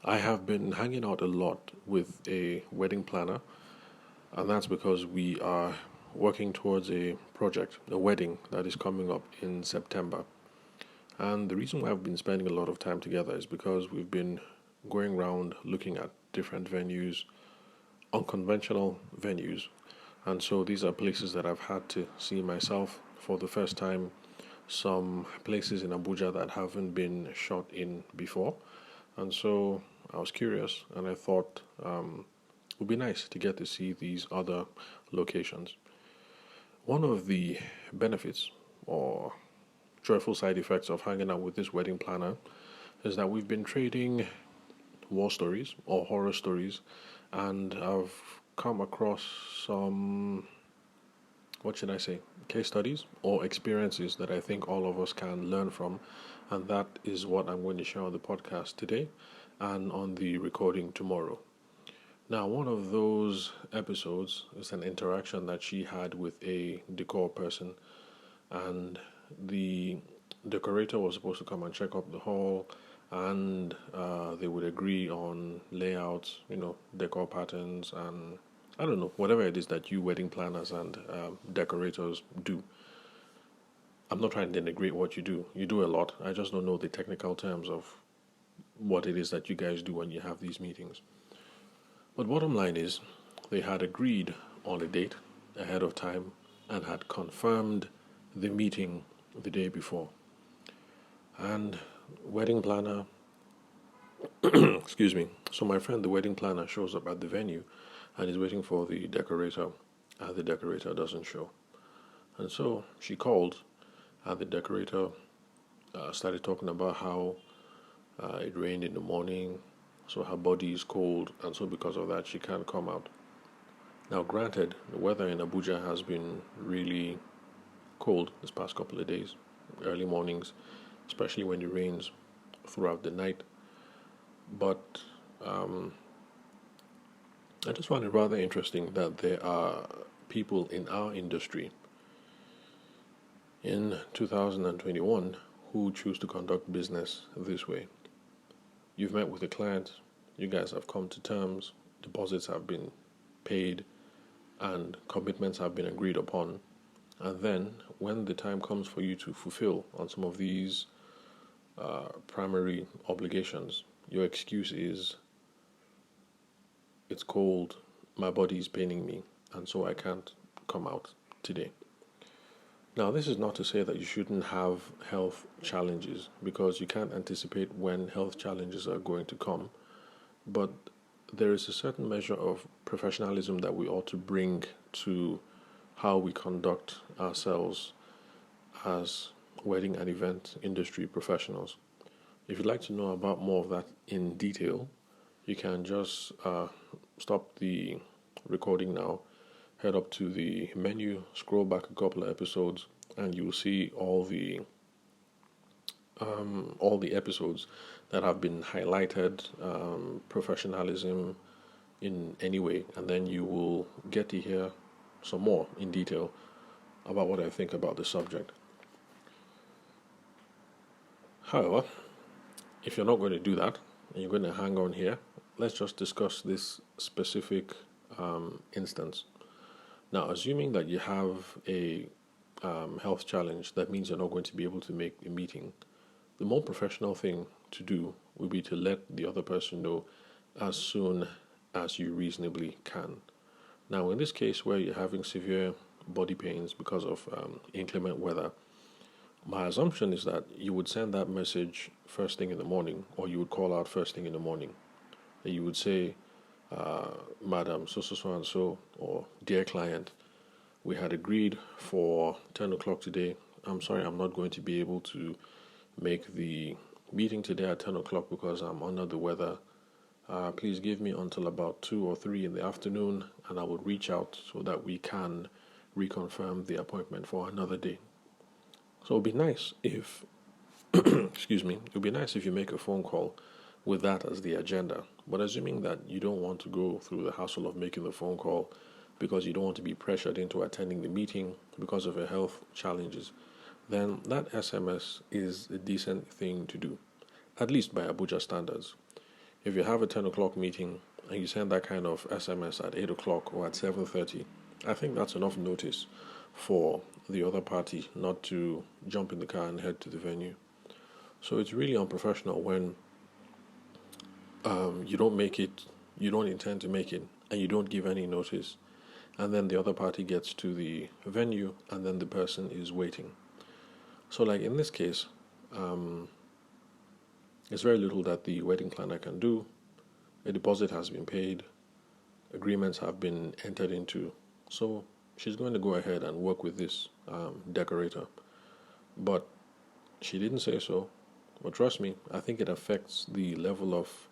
I have been hanging out a lot with a wedding planner, and that's because we are working towards a project, a wedding that is coming up in September. And the reason why I've been spending a lot of time together is because we've been going around looking at different venues, unconventional venues. And so these are places that I've had to see myself for the first time, some places in Abuja that haven't been shot in before. And so I was curious and I thought it would be nice to get to see these other locations. One of the benefits or joyful side effects of hanging out with this wedding planner is that we've been trading war stories or horror stories, and I've come across some, what should I say, case studies or experiences that I think all of us can learn from, and that is what I'm going to share on the podcast today and on the recording tomorrow. Now, one of those episodes is an interaction that she had with a decor person, and the decorator was supposed to come and check up the hall, and they would agree on layouts, decor patterns, and I don't know, whatever it is that you wedding planners and decorators do. I'm not trying to denigrate what you do. You do a lot. I just don't know the technical terms of what it is that you guys do when you have these meetings. But bottom line is, they had agreed on a date ahead of time and had confirmed the meeting the day before. And wedding planner, excuse me. So my friend, the wedding planner, shows up at the venue and is waiting for the decorator, and the decorator doesn't show. And so she called, and the decorator started talking about how it rained in the morning, so her body is cold, and so because of that, she can't come out. Now, granted, the weather in Abuja has been really cold this past couple of days, early mornings, especially when it rains throughout the night. But I just find it rather interesting that there are people in our industry in 2021 who choose to conduct business this way. You've met with a client, you guys have come to terms, deposits have been paid, and commitments have been agreed upon. And then, when the time comes for you to fulfill on some of these primary obligations, your excuse is, it's cold, my body is paining me, and so I can't come out today. Now, this is not to say that you shouldn't have health challenges, because you can't anticipate when health challenges are going to come, but there is a certain measure of professionalism that we ought to bring to how we conduct ourselves as wedding and event industry professionals. If you'd like to know about more of that in detail, you can just stop the recording now, head up to the menu, scroll back a couple of episodes, and you'll see all the episodes that have been highlighted, professionalism in any way, and then you will get to hear some more in detail about what I think about the subject. However, if you're not going to do that and you're going to hang on here, let's just discuss this specific instance. Now, assuming that you have a health challenge, that means you're not going to be able to make a meeting. The more professional thing to do would be to let the other person know as soon as you reasonably can. Now, in this case where you're having severe body pains because of inclement weather, my assumption is that you would send that message first thing in the morning, or you would call out first thing in the morning. And you would say, Madam, so and so, or dear client, we had agreed for 10 o'clock today. I'm sorry, I'm not going to be able to make the meeting today at 10 o'clock because I'm under the weather. Please give me until about 2 or 3 in the afternoon, and I will reach out so that we can reconfirm the appointment for another day. So it would be nice if, excuse me, it would be nice if you make a phone call with that as the agenda. But assuming that you don't want to go through the hassle of making the phone call because you don't want to be pressured into attending the meeting because of your health challenges, then that SMS is a decent thing to do, at least by Abuja standards. If you have a 10 o'clock meeting and you send that kind of SMS at 8 o'clock or at 7:30, I think that's enough notice for the other party not to jump in the car and head to the venue. So it's really unprofessional when you don't make it, you don't intend to make it, and you don't give any notice, and then the other party gets to the venue and then the person is waiting. So, like in this case, there's very little that the wedding planner can do. A deposit has been paid, agreements have been entered into, so she's going to go ahead and work with this decorator. But she didn't say so. But trust me, I think it affects the level of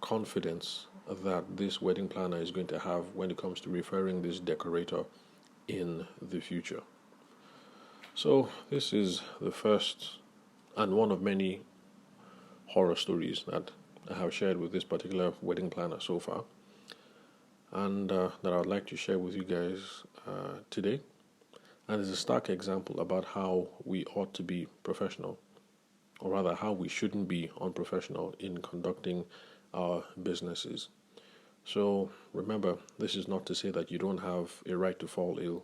confidence that this wedding planner is going to have when it comes to referring this decorator in the future. So, this is the first and one of many horror stories that I have shared with this particular wedding planner so far, and that I would like to share with you guys today. And it's a stark example about how we ought to be professional, or rather, how we shouldn't be unprofessional in conducting our businesses. So remember, this is not to say that you don't have a right to fall ill.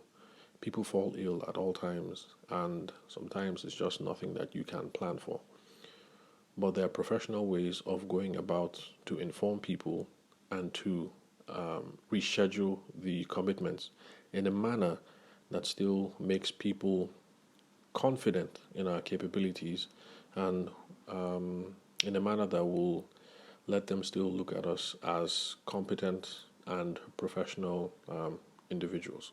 People fall ill at all times, and sometimes it's just nothing that you can plan for. But there are professional ways of going about to inform people and to reschedule the commitments in a manner that still makes people confident in our capabilities, and in a manner that will let them still look at us as competent and professional individuals.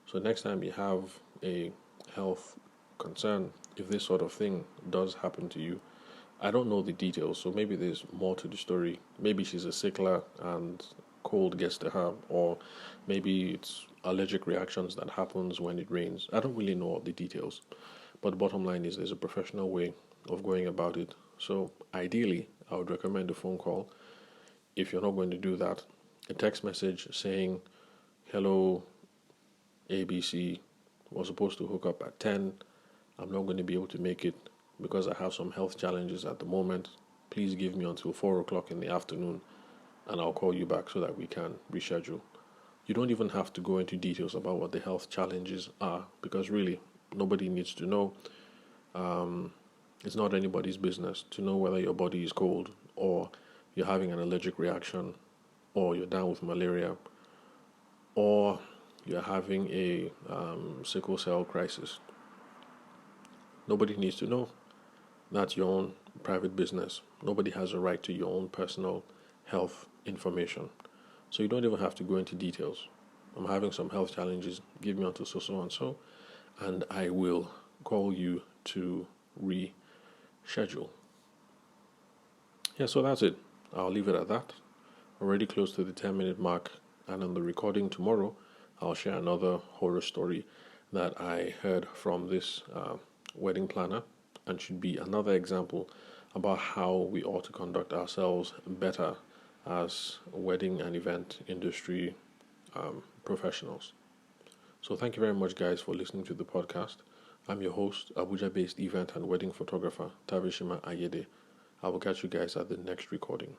So next time you have a health concern, if this sort of thing does happen to you, I don't know the details, so maybe there's more to the story. Maybe she's a sickler and cold gets to her, or maybe it's allergic reactions that happens when it rains. I don't really know all the details, but the bottom line is there's a professional way of going about it. So ideally, I would recommend a phone call. If you're not going to do that, a text message saying, "Hello, ABC, was supposed to hook up at 10. I'm not going to be able to make it because I have some health challenges at the moment. Please give me until 4 o'clock in the afternoon and I'll call you back so that we can reschedule." You don't even have to go into details about what the health challenges are, because really, nobody needs to know. It's not anybody's business to know whether your body is cold, or you're having an allergic reaction, or you're down with malaria, or you're having a sickle cell crisis. Nobody needs to know. That's your own private business. Nobody has a right to your own personal health information. So you don't even have to go into details. I'm having some health challenges. Give me until so and so, and I will call you to reschedule. Yeah, so that's it. I'll leave it at that. Already close to the 10-minute mark, and on the recording tomorrow, I'll share another horror story that I heard from this wedding planner, and should be another example about how we ought to conduct ourselves better as wedding and event industry professionals. So thank you very much, guys, for listening to the podcast. I'm your host, Abuja-based event and wedding photographer, Tavishima Ayede. I will catch you guys at the next recording.